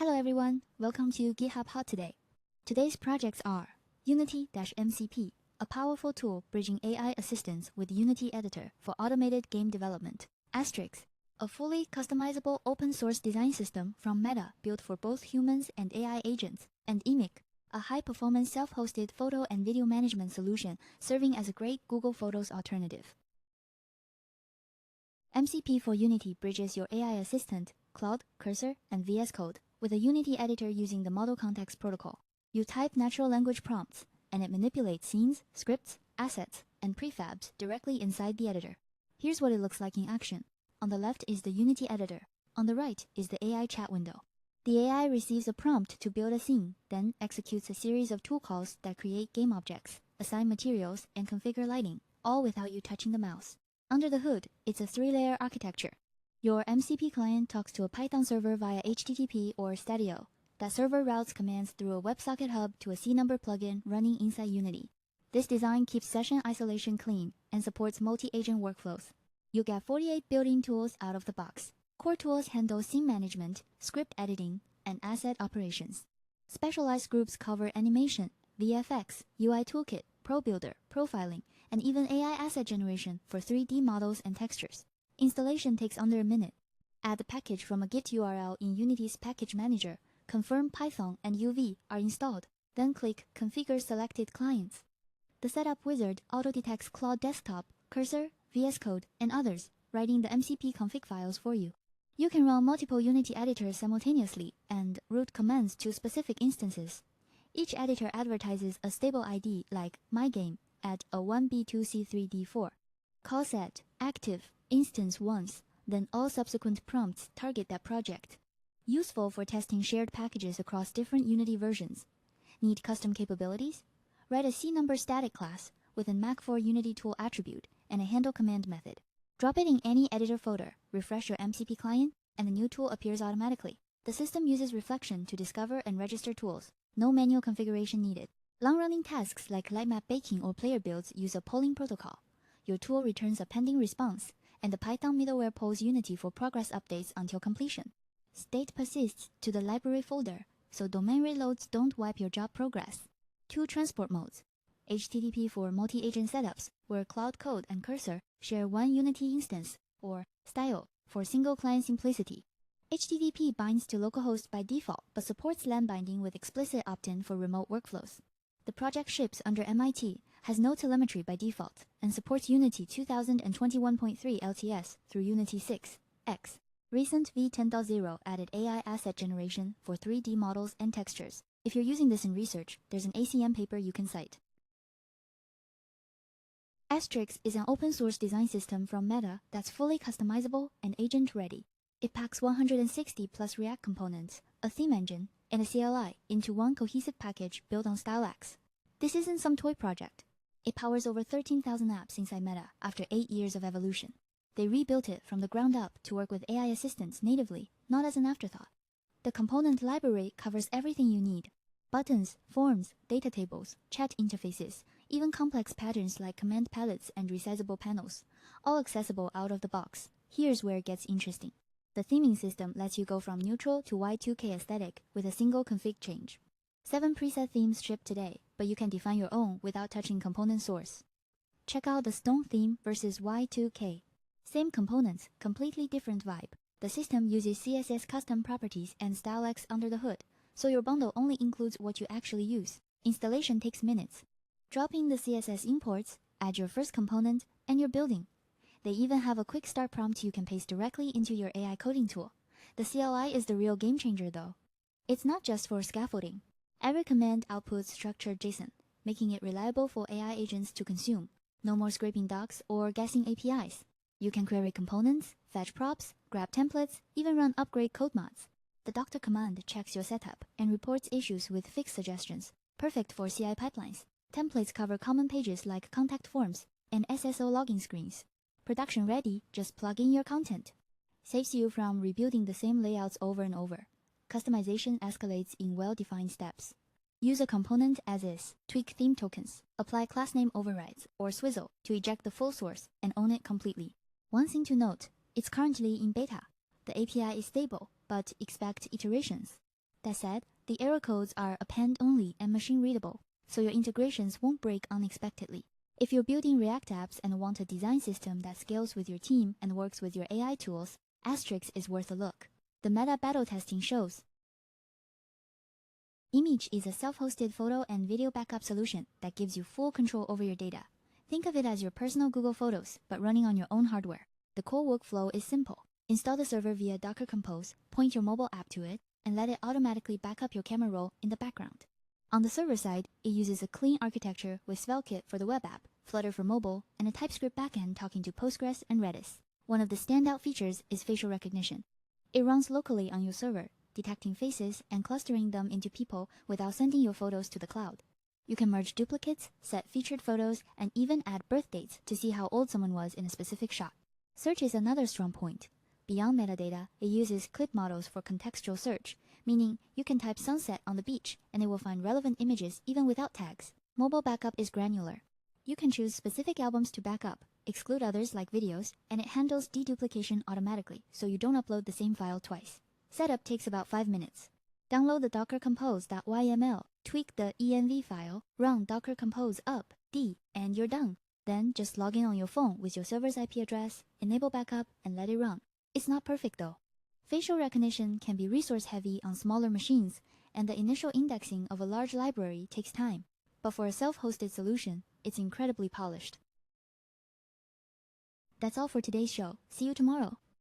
Hello everyone, welcome to GitHub Hot today. Today's projects are unity-mcp, a powerful tool bridging AI assistance with Unity editor for automated game development. Astryx, a fully customizable open-source design system from Meta built for both humans and AI agents. And immich, a high-performance self-hosted photo and video management solution serving as a great Google Photos alternative. MCP for Unity bridges your AI assistant, Claude, Cursor, and VS Code with a Unity editor using the Model Context Protocol. You type natural language prompts, and it manipulates scenes, scripts, assets, and prefabs directly inside the editor. Here's what it looks like in action. On the left is the Unity editor. On the right is the AI chat window. The AI receives a prompt to build a scene, then executes a series of tool calls that create game objects, assign materials, and configure lighting, all without you touching the mouse. Under the hood, it's a 3-layer architecture. Your MCP client talks to a Python server via HTTP or Stadio. That server routes commands through a WebSocket hub to a CNumber plugin running inside Unity. This design keeps session isolation clean and supports multi-agent workflows. You get 48 built-in tools out of the box. Core tools handle scene management, script editing, and asset operations. Specialized groups cover animation, VFX, UI toolkit, Pro Builder, profiling, and even AI asset generation for 3D models and textures. Installation takes under a minute. Add the package from a Git URL in Unity's package manager. Confirm Python and UV are installed. Then click Configure Selected Clients. The setup wizard auto-detects Claude Desktop, Cursor, VS Code, and others, writing the MCP config files for you. You can run multiple Unity editors simultaneously and route commands to specific instances. Each editor advertises a stable ID like MyGame at a 1B2C3D4. Call set, active, instance once, then all subsequent prompts target that project. Useful for testing shared packages across different Unity versions. Need custom capabilities? Write a CNumber static class with a Mac4 Unity tool attribute and a handle command method. Drop it in any editor folder, refresh your MCP client, and the new tool appears automatically. The system uses reflection to discover and register tools. No manual configuration needed. Long-running tasks like lightmap baking or player builds use a polling protocol. Your tool returns a pending response, and the Python middleware polls Unity for progress updates until completion. State persists to the library folder, so domain reloads don't wipe your job progress. 2 transport modes. HTTP for multi-agent setups, where Cloud Code and Cursor share one Unity instance, or Style for single client simplicity. HTTP binds to localhost by default, but supports LAN binding with explicit opt-in for remote workflows. The project ships under MIT, has no telemetry by default, and supports Unity 2021.3 LTS through Unity 6.x. Recent v10.0 added AI asset generation for 3D models and textures. If you're using this in research, there's an ACM paper you can cite. Astryx is an open-source design system from Meta that's fully customizable and agent-ready. It packs 160 plus React components, a theme engine, and a CLI into one cohesive package built on StyleX. This isn't some toy project. It powers over 13,000 apps inside Meta after 8 years of evolution. They rebuilt it from the ground up to work with AI assistants natively, not as an afterthought. The component library covers everything you need. Buttons, forms, data tables, chat interfaces, even complex patterns like command palettes and resizable panels, all accessible out of the box. Here's where it gets interesting. The theming system lets you go from neutral to Y2K aesthetic with a single config change. 7 preset themes shipped today, but you can define your own without touching component source. Check out the Stone theme versus Y2K. Same components, completely different vibe. The system uses CSS custom properties and StyleX under the hood, so your bundle only includes what you actually use. Installation takes minutes. Drop in the CSS imports, add your first component, and you're building. They even have a quick start prompt you can paste directly into your AI coding tool. The CLI is the real game changer though. It's not just for scaffolding. Every command outputs structured JSON, making it reliable for AI agents to consume. No more scraping docs or guessing APIs. You can query components, fetch props, grab templates, even run upgrade code mods. The doctor command checks your setup and reports issues with fix suggestions, perfect for CI pipelines. Templates cover common pages like contact forms and SSO login screens. Production ready, just plug in your content. Saves you from rebuilding the same layouts over and over. Customization escalates in well-defined steps. Use a component as is, tweak theme tokens, apply class name overrides, or swizzle to eject the full source and own it completely. One thing to note, it's currently in beta. The API is stable, but expect iterations. That said, the error codes are append only and machine readable, so your integrations won't break unexpectedly. If you're building React apps and want a design system that scales with your team and works with your AI tools, Astryx is worth a look. The meta battle testing shows. Immich is a self-hosted photo and video backup solution that gives you full control over your data. Think of it as your personal Google Photos, but running on your own hardware. The core workflow is simple. Install the server via Docker Compose, point your mobile app to it, and let it automatically back up your camera roll in the background. On the server side, it uses a clean architecture with SvelteKit for the web app, Flutter for mobile, and a TypeScript backend talking to Postgres and Redis. One of the standout features is facial recognition. It runs locally on your server, detecting faces and clustering them into people without sending your photos to the cloud. You can merge duplicates, set featured photos, and even add birth dates to see how old someone was in a specific shot. Search is another strong point. Beyond metadata, it uses clip models for contextual search, meaning you can type sunset on the beach and it will find relevant images even without tags. Mobile backup is granular. You can choose specific albums to back up, exclude others like videos, and it handles deduplication automatically so you don't upload the same file twice. Setup takes about 5 minutes. Download the Docker Compose.yml, tweak the env file, run Docker Compose up, d, and you're done. Then just log in on your phone with your server's IP address, enable backup, and let it run. It's not perfect though. Facial recognition can be resource heavy on smaller machines, and the initial indexing of a large library takes time. But for a self-hosted solution, it's incredibly polished. That's all for today's show. See you tomorrow.